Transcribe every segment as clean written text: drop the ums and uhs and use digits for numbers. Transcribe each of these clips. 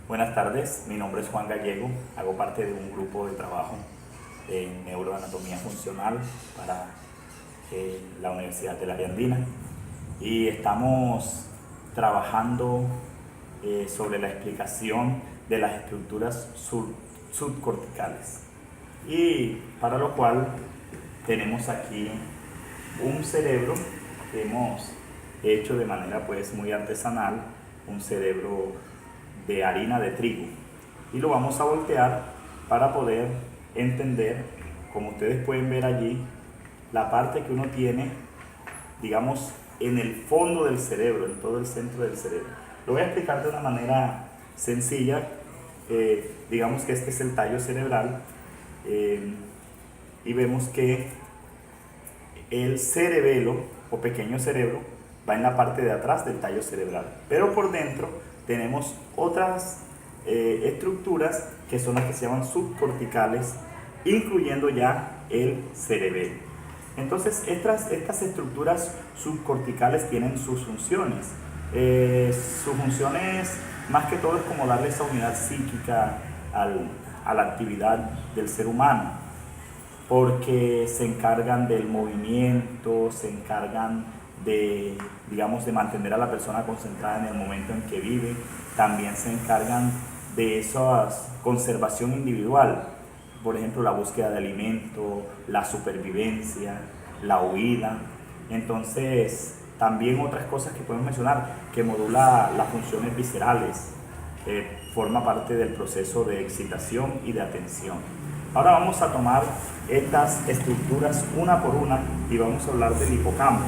Buenas tardes, mi nombre es Juan Gallego, hago parte de un grupo de trabajo en neuroanatomía funcional para la Universidad de la Andina y estamos trabajando sobre la explicación de las estructuras subcorticales, y para lo cual tenemos aquí un cerebro que hemos hecho de manera pues muy artesanal, un cerebro de harina de trigo, y lo vamos a voltear para poder entender, como ustedes pueden ver allí, la parte que uno tiene, digamos, en el fondo del cerebro, en todo el centro del cerebro. Lo voy a explicar de una manera sencilla. Digamos que este es el tallo cerebral, y vemos que el cerebelo o pequeño cerebro va en la parte de atrás del tallo cerebral, pero por dentro tenemos otras estructuras que son las que se llaman subcorticales, incluyendo ya el cerebelo. Entonces estas estructuras subcorticales tienen sus funciones. Sus funciones más que todo es como darle esa unidad psíquica a la actividad del ser humano, porque se encargan del movimiento, se encargan de, digamos, de mantener a la persona concentrada en el momento en que vive. También se encargan de esa conservación individual, por ejemplo, la búsqueda de alimento, la supervivencia, la huida. Entonces, también otras cosas que podemos mencionar, que modula las funciones viscerales, forma parte del proceso de excitación y de atención. Ahora vamos a tomar estas estructuras una por una y vamos a hablar del hipocampo.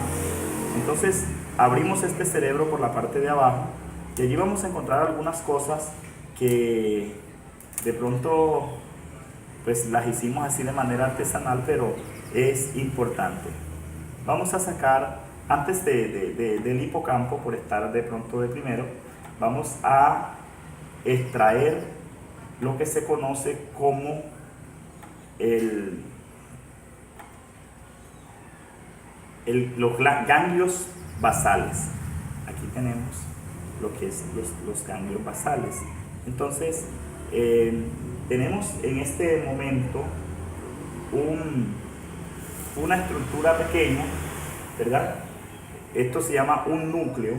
Entonces, abrimos este cerebro por la parte de abajo y allí vamos a encontrar algunas cosas que de pronto pues las hicimos así de manera artesanal, pero es importante. Vamos a sacar, antes del hipocampo, por estar de pronto de primero, vamos a extraer lo que se conoce como los ganglios basales. Aquí tenemos lo que es los ganglios basales. Entonces, tenemos en este momento una estructura pequeña, ¿verdad? Esto se llama un núcleo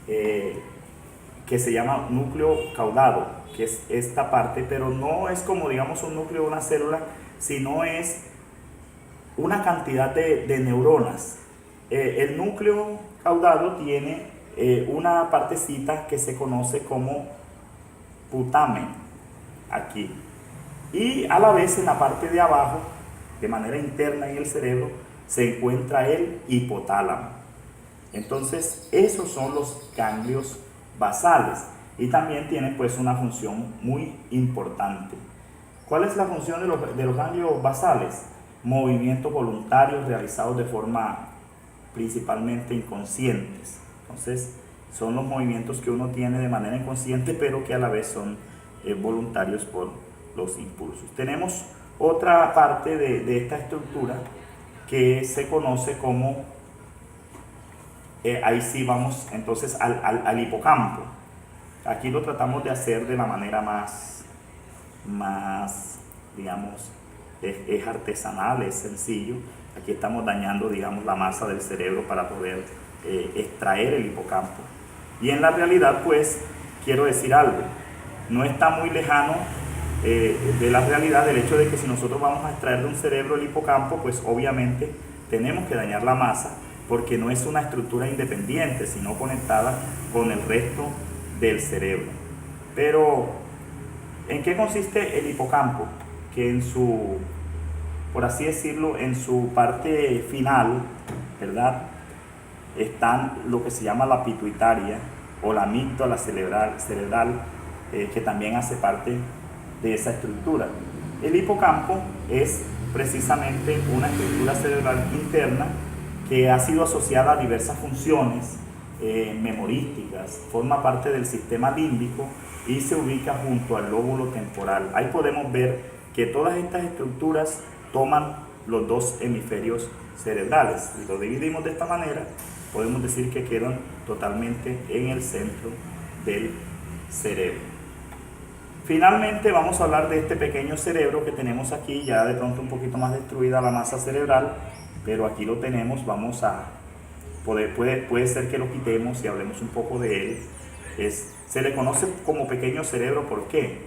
que se llama núcleo caudado, que es esta parte, pero no es como, digamos, un núcleo de una célula, sino es una cantidad de neuronas. El núcleo caudado tiene una partecita que se conoce como putamen, aquí, y a la vez en la parte de abajo, de manera interna en el cerebro, se encuentra el hipotálamo. Entonces, esos son los ganglios basales, y también tienen pues una función muy importante. ¿Cuál es la función de los ganglios basales? Movimientos voluntarios realizados de forma principalmente inconscientes. Entonces, son los movimientos que uno tiene de manera inconsciente, pero que a la vez son voluntarios por los impulsos. Tenemos otra parte de esta estructura que se conoce como, ahí sí vamos entonces al hipocampo. Aquí lo tratamos de hacer de la manera más digamos, es artesanal, es sencillo. Aquí estamos dañando, digamos, la masa del cerebro para poder extraer el hipocampo. Y en la realidad, pues, quiero decir algo, no está muy lejano de la realidad el hecho de que si nosotros vamos a extraer de un cerebro el hipocampo, pues obviamente tenemos que dañar la masa, porque no es una estructura independiente, sino conectada con el resto del cerebro. Pero, ¿en qué consiste el hipocampo? Que en su, por así decirlo, en su parte final, ¿verdad?, están lo que se llama la pituitaria o la amígdala cerebral, que también hace parte de esa estructura. El hipocampo es precisamente una estructura cerebral interna que ha sido asociada a diversas funciones memorísticas, forma parte del sistema límbico y se ubica junto al lóbulo temporal. Ahí podemos ver que todas estas estructuras toman los dos hemisferios cerebrales. Si lo dividimos de esta manera, podemos decir que quedan totalmente en el centro del cerebro. Finalmente vamos a hablar de este pequeño cerebro que tenemos aquí, ya de pronto un poquito más destruida la masa cerebral, pero aquí lo tenemos. Vamos a puede ser que lo quitemos y hablemos un poco de él. Se le conoce como pequeño cerebro, ¿por qué?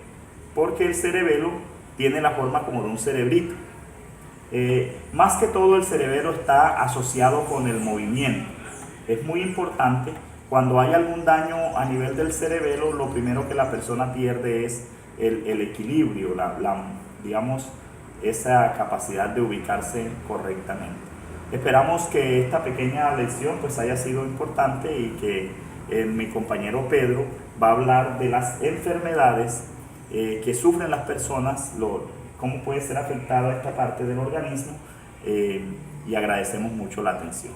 Porque el cerebelo tiene la forma como de un cerebrito. Más que todo el cerebelo está asociado con el movimiento. Es muy importante. Cuando hay algún daño a nivel del cerebelo, lo primero que la persona pierde es el equilibrio, digamos, esa capacidad de ubicarse correctamente. Esperamos que esta pequeña lección pues haya sido importante y que mi compañero Pedro va a hablar de las enfermedades que sufren las personas, cómo puede ser afectada esta parte del organismo, y agradecemos mucho la atención.